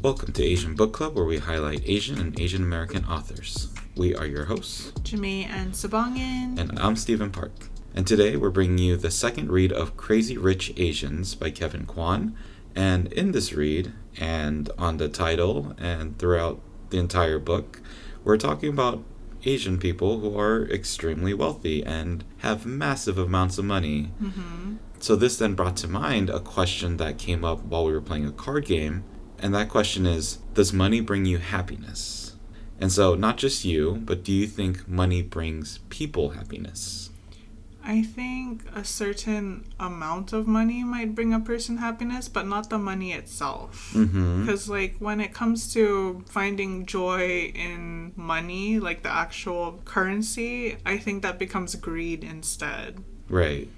Welcome to Asian Book Club, where we highlight Asian and Asian American authors. We are your hosts, Jamae and Sabangan. And I'm Stephen Park. And today we're bringing you the second read of Crazy Rich Asians by Kevin Kwan. And in this read, and on the title, and throughout the entire book, we're talking about Asian people who are extremely wealthy and have massive amounts of money. Mm-hmm. So this then brought to mind a question that came up while we were playing a card game. And that question is, does money bring you happiness? And so not just you, but do you think money brings people happiness? I think a certain amount of money might bring a person happiness, but not the money itself. Because when it comes to finding joy in money, like the actual currency, I think that becomes greed instead. Right.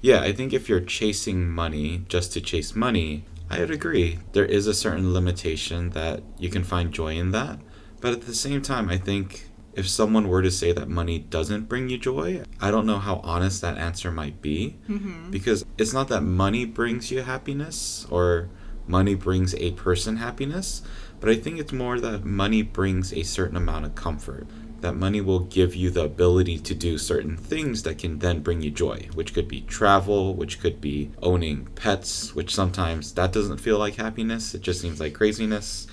Yeah, I think if you're chasing money just to chase money, I would agree. There is a certain limitation that you can find joy in that. But at the same time, I think if someone were to say that money doesn't bring you joy, I don't know how honest that answer might be. Because it's not that money brings you happiness or money brings a person happiness, but I think it's more that money brings a certain amount of comfort. That money will give you the ability to do certain things that can then bring you joy, which could be travel, which could be owning pets, which sometimes that doesn't feel like happiness. It just seems like craziness.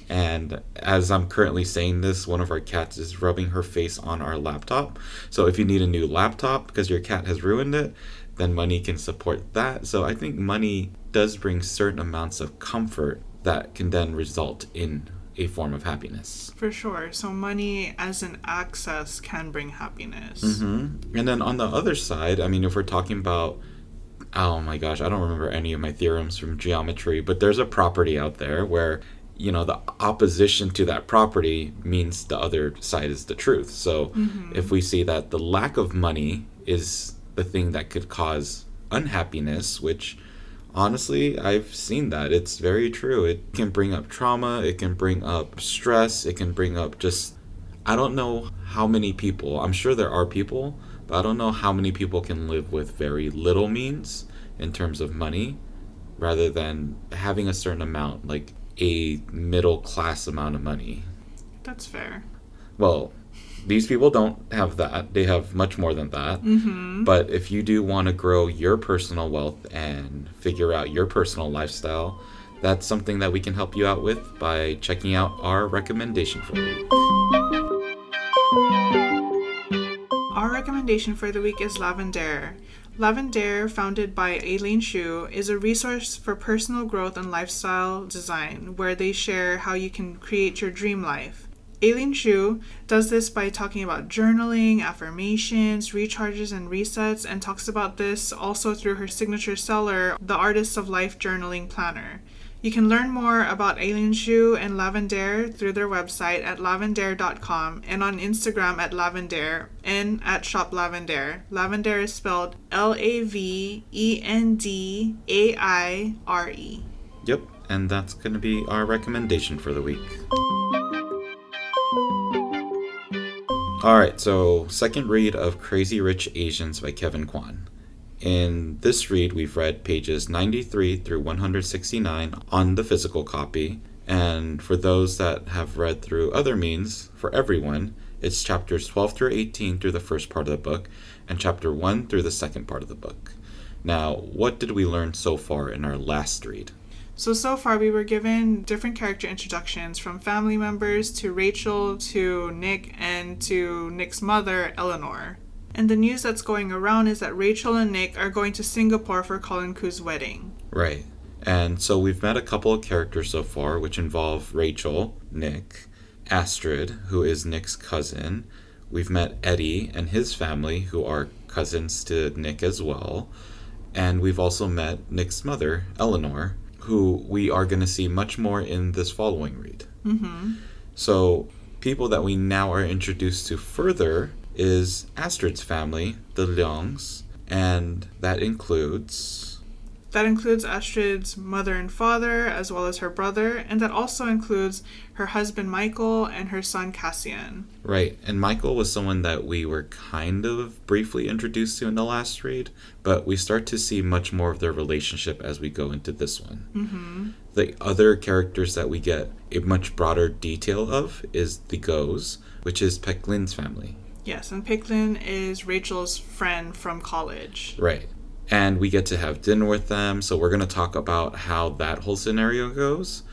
And as I'm currently saying this, one of our cats is rubbing her face on our laptop. So if you need a new laptop because your cat has ruined it, then money can support that. So I think money does bring certain amounts of comfort that can then result in a form of happiness. For sure. So money as an access can bring happiness. And then on the other side, I mean, if we're talking about, oh my gosh, I don't remember any of my theorems from geometry, but there's a property out there where, you know, the opposition to that property means the other side is the truth. So if we see that the lack of money is the thing that could cause unhappiness, which honestly, I've seen that. It's very true. It can bring up trauma. It can bring up stress. It can bring up just, I don't know how many people, I'm sure there are people, but I don't know how many people can live with very little means in terms of money rather than having a certain amount, like a middle class amount of money. That's fair. Well, these people don't have that. They have much more than that. But if you do want to grow your personal wealth and figure out your personal lifestyle, that's something that we can help you out with by checking out our recommendation for the week. Our recommendation for the week is Lavender. Lavender, founded by Aileen Shu, is a resource for personal growth and lifestyle design where they share how you can create your dream life. Aileen Shu does this by talking about journaling, affirmations, recharges, and resets, and talks about this also through her signature seller, the Artists of Life Journaling Planner. You can learn more about Aileen Shu and Lavender through their website at lavender.com and on Instagram at Lavender and at Shop Lavender. Lavender is spelled Lavendaire. Yep, and that's going to be our recommendation for the week. Alright, so second read of Crazy Rich Asians by Kevin Kwan. In this read, we've read pages 93 through 169 on the physical copy, and for those that have read through other means, for everyone, it's chapters 12 through 18 through the first part of the book, and chapter 1 through the second part of the book. Now, what did we learn so far in our last read? So far we were given different character introductions from family members to Rachel to Nick and to Nick's mother, Eleanor. And the news that's going around is that Rachel and Nick are going to Singapore for Colin Khoo's wedding. Right. And so we've met a couple of characters so far, which involve Rachel, Nick, Astrid, who is Nick's cousin. We've met Eddie and his family, who are cousins to Nick as well. And we've also met Nick's mother, Eleanor, who we are going to see much more in this following read. So people that we now are introduced to further is Astrid's family, the Leongs, and that includes That includes Astrid's mother and father, as well as her brother, and that also includes her husband Michael and her son Cassian. Right, and Michael was someone that we were kind of briefly introduced to in the last read, but we start to see much more of their relationship as we go into this one. Mm-hmm. The other characters that we get a much broader detail of is the Goes, which is Peklin's family. Yes, and Peklin is Rachel's friend from college. Right. And we get to have dinner with them, so we're going to talk about how that whole scenario goes.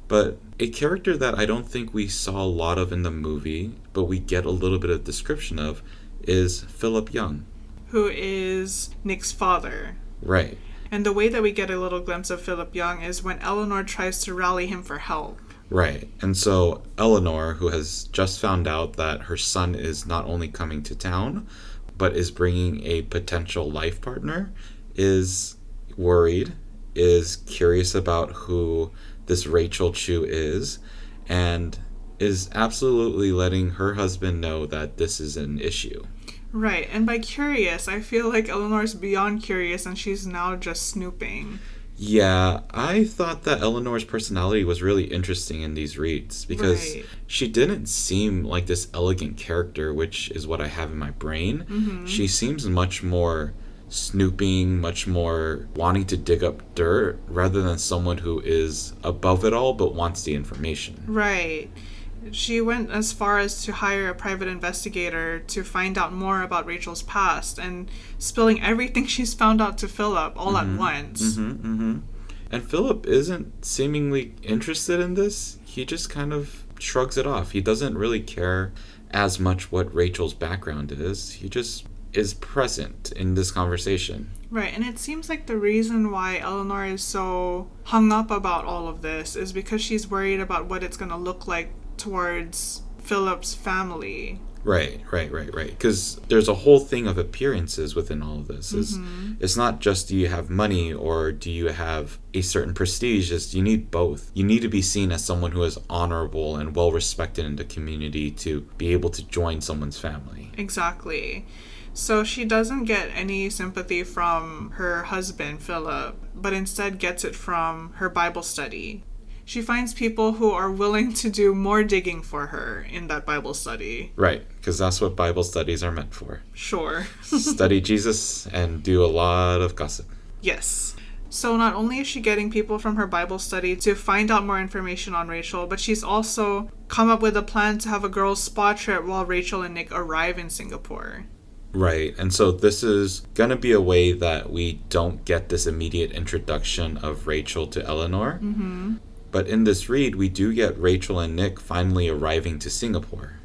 But a character that I don't think we saw a lot of in the movie, but we get a little bit of description of, is Philip Young. Who is Nick's father. Right. And the way that we get a little glimpse of Philip Young is when Eleanor tries to rally him for help. Right. And so Eleanor, who has just found out that her son is not only coming to town, but is bringing a potential life partner, is worried, is curious about who this Rachel Chu is, and is absolutely letting her husband know that this is an issue. Right, and by curious, I feel like Eleanor's beyond curious and she's now just snooping. Yeah, I thought that Eleanor's personality was really interesting in these reads because Right. she didn't seem like this elegant character, which is what I have in my brain. Mm-hmm. She seems much more snooping, much more wanting to dig up dirt rather than someone who is above it all but wants the information. Right. She went as far as to hire a private investigator to find out more about Rachel's past and spilling everything she's found out to Philip all at once. And Philip isn't seemingly interested in this. He just kind of shrugs it off. He doesn't really care as much what Rachel's background is. He just is present in this conversation. Right, and it seems like the reason why Eleanor is so hung up about all of this is because she's worried about what it's going to look like towards Philip's family. Right. Because there's a whole thing of appearances within all of this. It's not just do you have money or do you have a certain prestige. It's you need both. You need to be seen as someone who is honorable and well respected in the community to be able to join someone's family. Exactly. So she doesn't get any sympathy from her husband, Philip, but instead gets it from her Bible study. She finds people who are willing to do more digging for her in that Bible study. Right, because that's what Bible studies are meant for. Sure. Study Jesus and do a lot of gossip. Yes. So not only is she getting people from her Bible study to find out more information on Rachel, but she's also come up with a plan to have a girls' spa trip while Rachel and Nick arrive in Singapore. Right, and so this is going to be a way that we don't get this immediate introduction of Rachel to Eleanor. But in this read, we do get Rachel and Nick finally arriving to Singapore.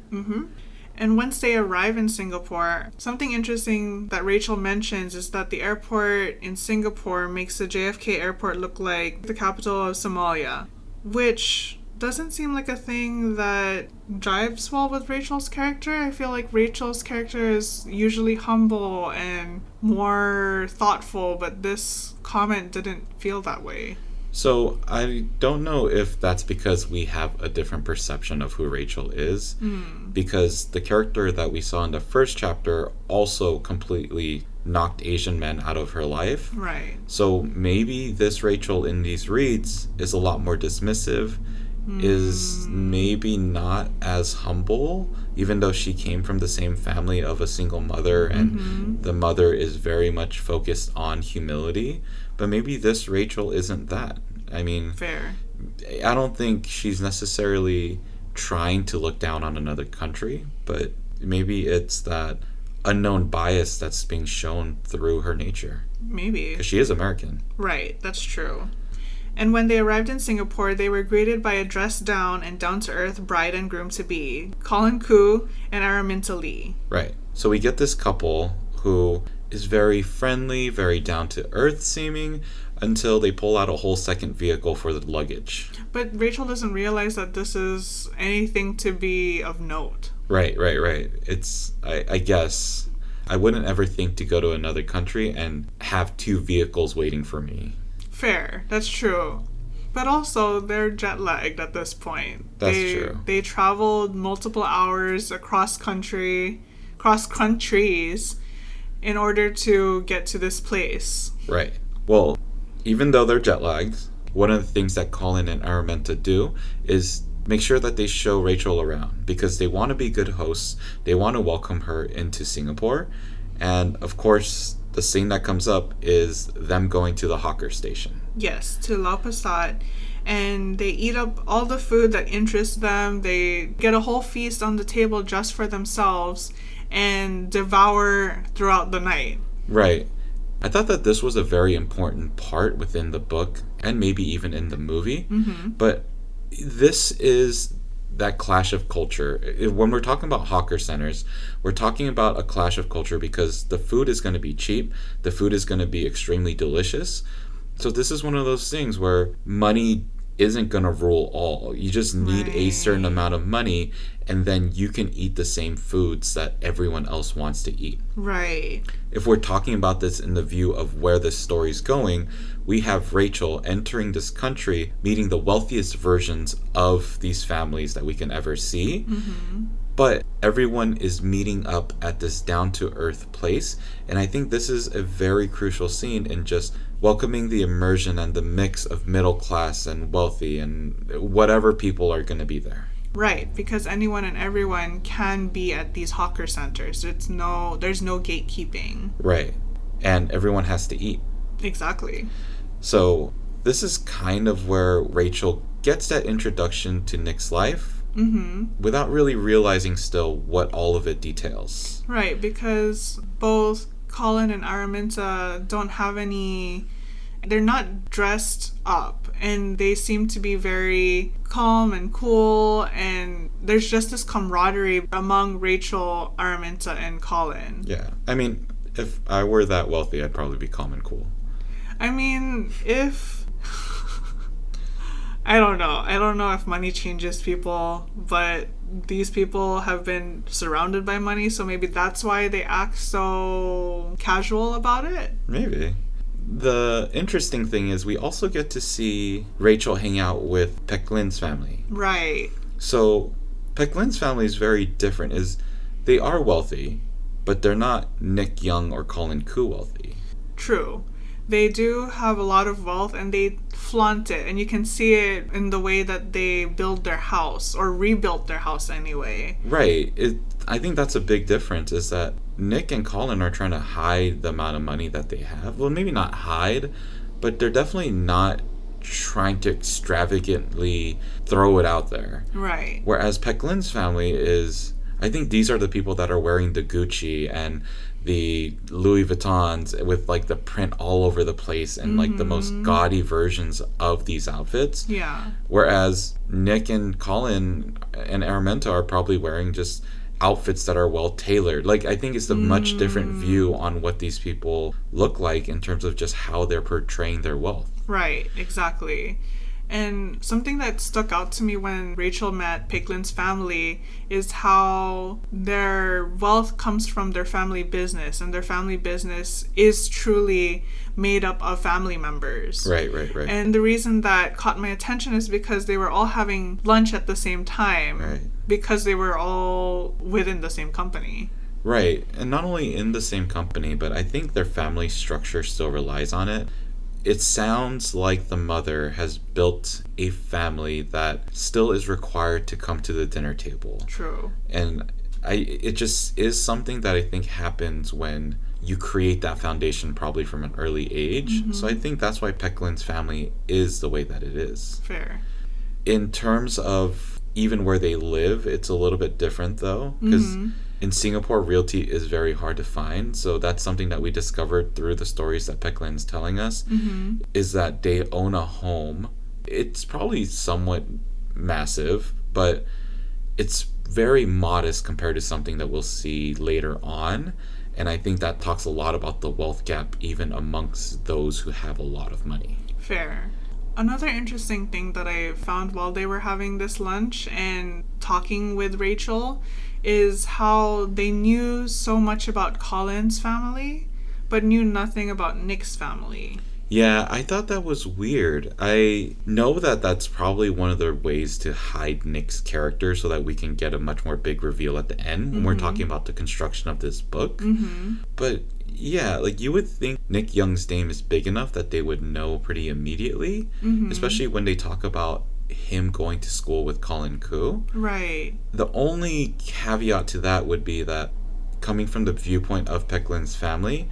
And once they arrive in Singapore, something interesting that Rachel mentions is that the airport in Singapore makes the JFK airport look like the capital of Somalia, which doesn't seem like a thing that jives well with Rachel's character. I feel like Rachel's character is usually humble and more thoughtful, but this comment didn't feel that way. So I don't know if that's because we have a different perception of who Rachel is, because the character that we saw in the first chapter also completely knocked Asian men out of her life. Right. So maybe this Rachel in these reads is a lot more dismissive, is maybe not as humble, even though she came from the same family of a single mother, and the mother is very much focused on humility. But maybe this Rachel isn't that. I mean, Fair. I don't think she's necessarily trying to look down on another country, but maybe it's that unknown bias that's being shown through her nature. Maybe. Because she is American. Right, that's true. And when they arrived in Singapore, they were greeted by a dressed down and down-to-earth bride and groom-to-be, Colin Koo and Araminta Lee. Right. So we get this couple who is very friendly, very down-to-earth seeming, until they pull out a whole second vehicle for the luggage. But Rachel doesn't realize that this is anything to be of note. Right. It's, I guess, I wouldn't ever think to go to another country and have two vehicles waiting for me. Fair, that's true. But also, they're jet-lagged at this point. That's true. They traveled multiple hours cross countries, in order to get to this place. Right. Well, even though they're jet lagged, one of the things that Colin and Araminta do is make sure that they show Rachel around because they want to be good hosts. They want to welcome her into Singapore. And of course, the scene that comes up is them going to the hawker station. Yes, to Lau Pa Sat. And they eat up all the food that interests them. They get a whole feast on the table just for themselves and devour throughout the night. Right. I thought that this was a very important part within the book and maybe even in the movie. Mm-hmm. But this is that clash of culture. When we're talking about hawker centers, we're talking about a clash of culture because the food is going to be cheap. The food is going to be extremely delicious. So this is one of those things where money isn't going to rule all. You just need a certain amount of money, and then you can eat the same foods that everyone else wants to eat. Right. If we're talking about this in the view of where this story's going, we have Rachel entering this country, meeting the wealthiest versions of these families that we can ever see. Mm-hmm. But everyone is meeting up at this down-to-earth place. And I think this is a very crucial scene in just welcoming the immersion and the mix of middle class and wealthy and whatever people are going to be there. Right, because anyone and everyone can be at these hawker centers. There's no gatekeeping. Right. And everyone has to eat. Exactly. So this is kind of where Rachel gets that introduction to Nick's life. Mm-hmm. Without really realizing still what all of it details. Right, because both Colin and Araminta don't have they're not dressed up, and they seem to be very calm and cool, and there's just this camaraderie among Rachel, Araminta, and Colin. Yeah, I mean, if I were that wealthy, I'd probably be calm and cool. I mean, I don't know if money changes people, but these people have been surrounded by money, so maybe that's why they act so casual about it. Maybe. The interesting thing is we also get to see Rachel hang out with Pek Lin's family. Right. So Pek Lin's family is very different. They are wealthy, but they're not Nick Young or Colin Koo wealthy. True. They do have a lot of wealth, and they flaunt it, and you can see it in the way that they build their house, or rebuilt their house anyway. Right. I think that's a big difference, is that Nick and Colin are trying to hide the amount of money that they have. Well, maybe not hide, but they're definitely not trying to extravagantly throw it out there. Right. Whereas Pek Lin's family is, I think these are the people that are wearing the Gucci and the Louis Vuittons with like the print all over the place and like the most gaudy versions of these outfits. Yeah. Whereas Nick and Colin and Araminta are probably wearing just outfits that are well tailored. Like, I think it's a much different view on what these people look like in terms of just how they're portraying their wealth. Right, exactly. And something that stuck out to me when Rachel met Pek Lin's family is how their wealth comes from their family business, and their family business is truly made up of family members. Right. And the reason that caught my attention is because they were all having lunch at the same time. Right. Because they were all within the same company. Right. And not only in the same company, but I think their family structure still relies on it. It sounds like the mother has built a family that still is required to come to the dinner table. True. And it just is something that I think happens when you create that foundation probably from an early age. So I think that's why Pek Lin's family is the way that it is. Fair. In terms of even where they live, it's a little bit different though, because in Singapore, realty is very hard to find. So that's something that we discovered through the stories that Pek Lin's telling us, is that they own a home. It's probably somewhat massive, but it's very modest compared to something that we'll see later on. And I think that talks a lot about the wealth gap even amongst those who have a lot of money. Fair. Another interesting thing that I found while they were having this lunch and talking with Rachel is how they knew so much about Colin's family, but knew nothing about Nick's family. Yeah, I thought that was weird. I know that that's probably one of the ways to hide Nick's character so that we can get a much more big reveal at the end when we're talking about the construction of this book. But yeah, like you would think Nick Young's name is big enough that they would know pretty immediately, especially when they talk about him going to school with Colin Koo. Right. The only caveat to that would be that coming from the viewpoint of Pecklin's family,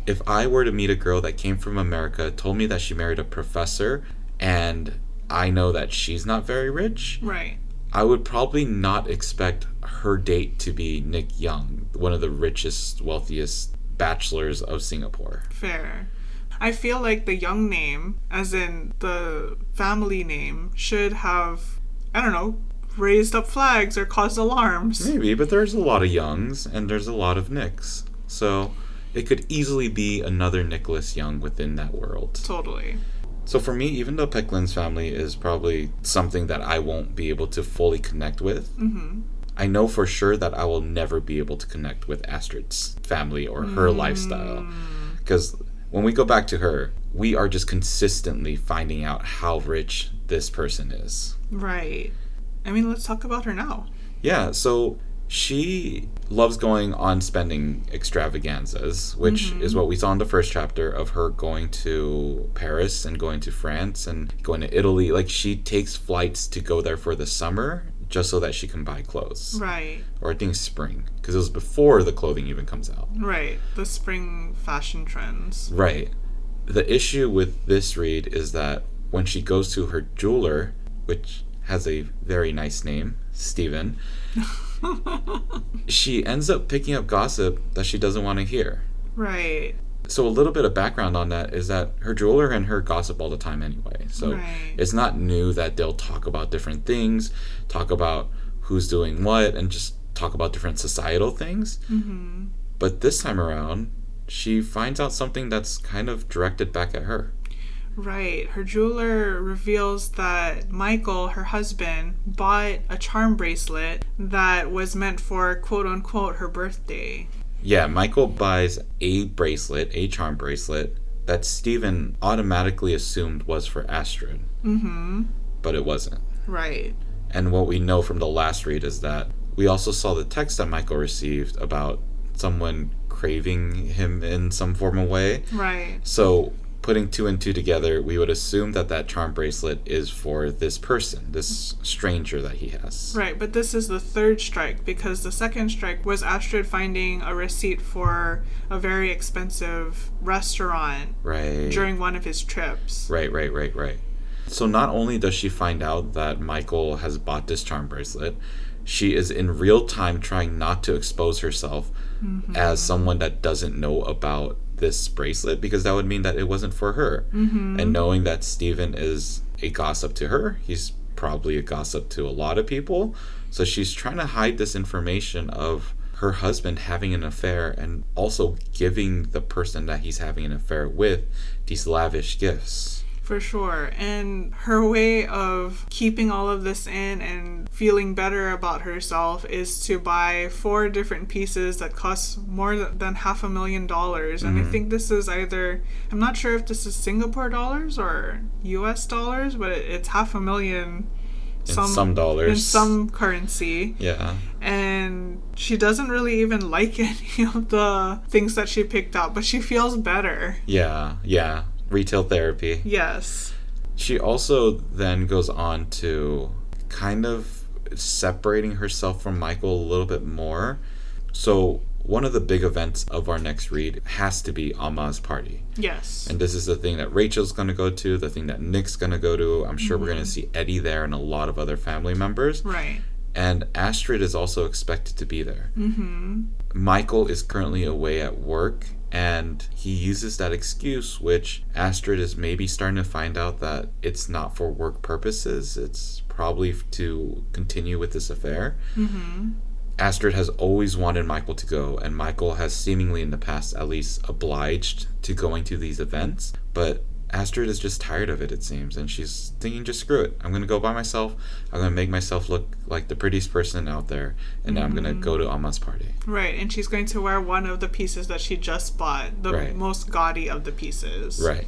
if I were to meet a girl that came from America, told me that she married a professor, and I know that she's not very rich, Right. I would probably not expect her date to be Nick Young, one of the richest, wealthiest bachelors of Singapore. Fair. I feel like the Young name, as in the family name, should have, I don't know, raised up flags or caused alarms. Maybe, but there's a lot of Youngs and there's a lot of Nicks. So it could easily be another Nicholas Young within that world. Totally. So for me, even though Pecklin's family is probably something that I won't be able to fully connect with, I know for sure that I will never be able to connect with Astrid's family or her lifestyle. Because when we go back to her, we are just consistently finding out how rich this person is. Right. I mean, let's talk about her now. Yeah, so she loves going on spending extravaganzas, which is what we saw in the first chapter of her going to Paris and going to France and going to Italy. Like, she takes flights to go there for the summer just so that she can buy clothes. Right. Or I think spring, because it was before the clothing even comes out. Right. The spring fashion trends. Right. The issue with this read is that when she goes to her jeweler, which has a very nice name, Stephen, she ends up picking up gossip that she doesn't want to hear. Right. So a little bit of background on that is that her jeweler and her gossip all the time anyway. So it's not new that they'll talk about different things, talk about who's doing what, and just talk about different societal things. But this time around, she finds out something that's kind of directed back at her. Right. Her jeweler reveals that Michael, her husband, bought a charm bracelet that was meant for, quote unquote, her birthday. Yeah, Michael buys a bracelet, a charm bracelet, that Stephen automatically assumed was for Astrid. But it wasn't. Right. And what we know from the last read is that we also saw the text that Michael received about someone craving him in some form of way. Right. So putting two and two together, we would assume that that charm bracelet is for this person, this stranger that he has. Right, but this is the third strike, because the second strike was Astrid finding a receipt for a very expensive restaurant during one of his trips. Right. So not only does she find out that Michael has bought this charm bracelet, she is in real time trying not to expose herself as someone that doesn't know about this bracelet, because that would mean that it wasn't for her. And knowing that Stephen is a gossip to her, he's probably a gossip to a lot of people. So she's trying to hide this information of her husband having an affair and also giving the person that he's having an affair with these lavish gifts. For sure. And her way of keeping all of this in and feeling better about herself is to buy 4 different pieces that cost more than $500,000. And I think this is either, I'm not sure if this is Singapore dollars or US dollars, but it's $500,000 In some dollars. In some currency. Yeah. And she doesn't really even like any of the things that she picked out, but she feels better. Yeah. Retail therapy. Yes. She also then goes on to kind of separating herself from Michael a little bit more. So one of the big events of our next read has to be Amma's party. Yes. And this is the thing that Rachel's going to go to, the thing that Nick's going to go to. I'm sure we're going to see Eddie there and a lot of other family members. Right. And Astrid is also expected to be there. Michael is currently away at work, and he uses that excuse, which Astrid is maybe starting to find out that it's not for work purposes. It's probably to continue with this affair. Astrid has always wanted Michael to go, and Michael has seemingly in the past at least obliged to going to these events. But Astrid is just tired of it, it seems, and she's thinking, just screw it. I'm going to go by myself. I'm going to make myself look like the prettiest person out there, and now I'm going to go to Amma's party. Right, and she's going to wear one of the pieces that she just bought, the most gaudy of the pieces. Right.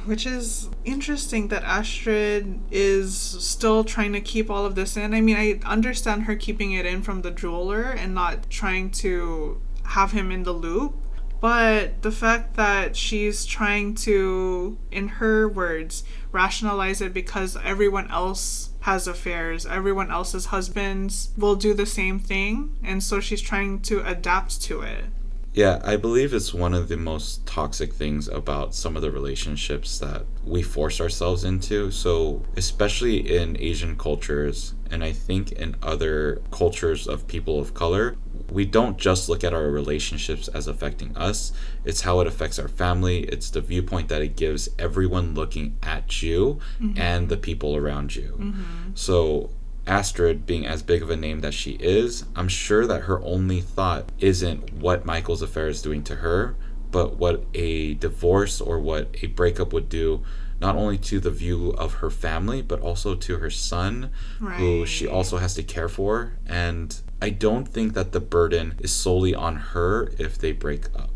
Which is interesting that Astrid is still trying to keep all of this in. I mean, I understand her keeping it in from the jeweler and not trying to have him in the loop. But the fact that she's trying to, in her words, rationalize it because everyone else has affairs, everyone else's husbands will do the same thing, and so she's trying to adapt to it. Yeah, I believe it's one of the most toxic things about some of the relationships that we force ourselves into. So, especially in Asian cultures, and I think in other cultures of people of color, we don't just look at our relationships as affecting us. It's how it affects our family. It's the viewpoint that it gives everyone looking at you and the people around you. So, Astrid, being as big of a name that she is, I'm sure that her only thought isn't what Michael's affair is doing to her, but what a divorce or what a breakup would do, not only to the view of her family, but also to her son, who she also has to care for. And I don't think that the burden is solely on her if they break up.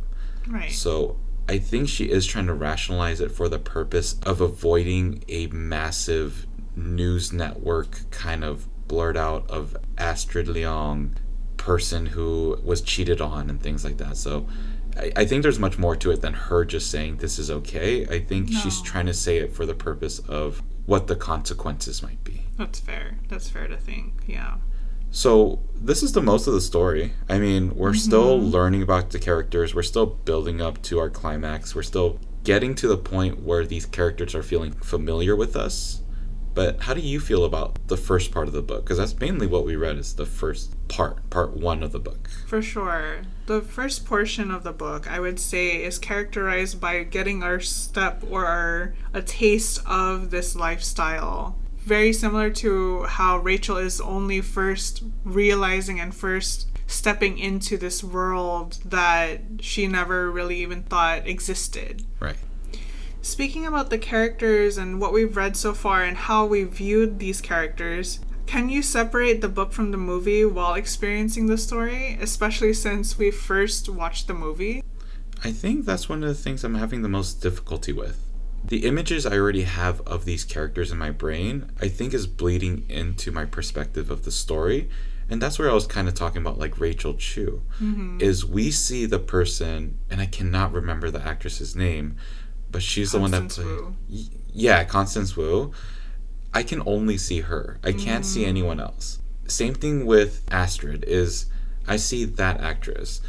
Right. So I think she is trying to rationalize it for the purpose of avoiding a massive news network kind of blurt out of Astrid Leong person who was cheated on and things like that. So I think there's much more to it than her just saying this is okay. I think she's trying to say it for the purpose of what the consequences might be. That's fair. That's fair to think. Yeah. So this is the most of the story. I mean, we're still learning about the characters. We're still building up to our climax. We're still getting to the point where these characters are feeling familiar with us. But how do you feel about the first part of the book? Because that's mainly what we read is the first part one of the book. For sure. The first portion of the book, I would say, is characterized by getting our step or a taste of this lifestyle. Very similar to how Rachel is only first realizing and first stepping into this world that she never really even thought existed. Right. Speaking about the characters and what we've read so far and how we viewed these characters, can you separate the book from the movie while experiencing the story, especially since we first watched the movie? I think that's one of the things I'm having the most difficulty with. The images I already have of these characters in my brain, I think is bleeding into my perspective of the story. And that's where I was kind of talking about like Rachel Chu, is we see the person, and I cannot remember the actress's name, but she's the one that played. Yeah, Constance Wu. I can only see her. I can't see anyone else. Same thing with Astrid is I see that actress.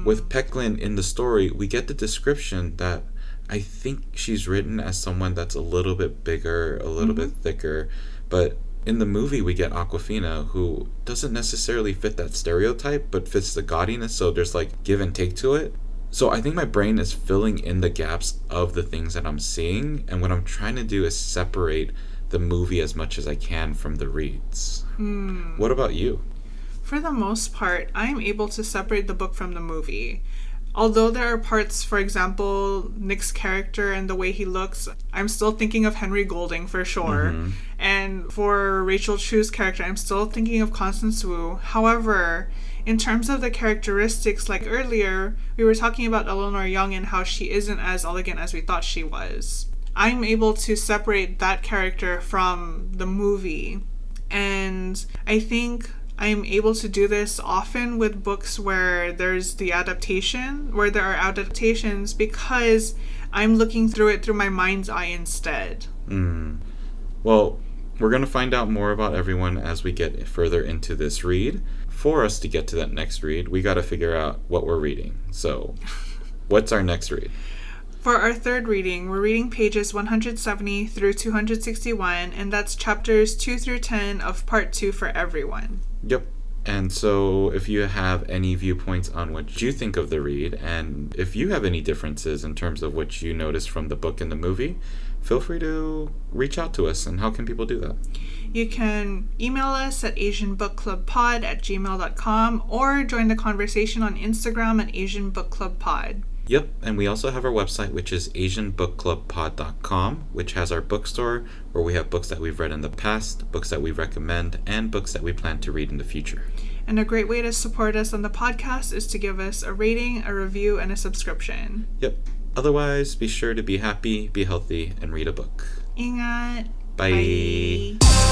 With Peklin in the story, we get the description that I think she's written as someone that's a little bit bigger, a little bit thicker, but in the movie we get Awkwafina, who doesn't necessarily fit that stereotype, but fits the gaudiness, so there's like give and take to it. So I think my brain is filling in the gaps of the things that I'm seeing, and what I'm trying to do is separate the movie as much as I can from the reads. What about you? For the most part, I'm able to separate the book from the movie. Although there are parts, for example, Nick's character and the way he looks, I'm still thinking of Henry Golding for sure. And for Rachel Chu's character, I'm still thinking of Constance Wu. However, in terms of the characteristics, like earlier, we were talking about Eleanor Young and how she isn't as elegant as we thought she was. I'm able to separate that character from the movie. And I think I'm able to do this often with books where there's the adaptation, where there are adaptations, because I'm looking through it through my mind's eye instead. Well, we're going to find out more about everyone as we get further into this read. For us to get to that next read, we got to figure out what we're reading. So, what's our next read? For our third reading, we're reading pages 170 through 261, and that's chapters 2 through 10 of part 2 for everyone. Yep. And so if you have any viewpoints on what you think of the read, and if you have any differences in terms of what you noticed from the book and the movie, feel free to reach out to us. And how can people do that? You can email us at asianbookclubpod@gmail.com or join the conversation on Instagram at asianbookclubpod. Yep, and we also have our website, which is asianbookclubpod.com, which has our bookstore, where we have books that we've read in the past, books that we recommend, and books that we plan to read in the future. And a great way to support us on the podcast is to give us a rating, a review, and a subscription. Yep. Otherwise, be sure to be happy, be healthy, and read a book. Ingat. Bye. Bye.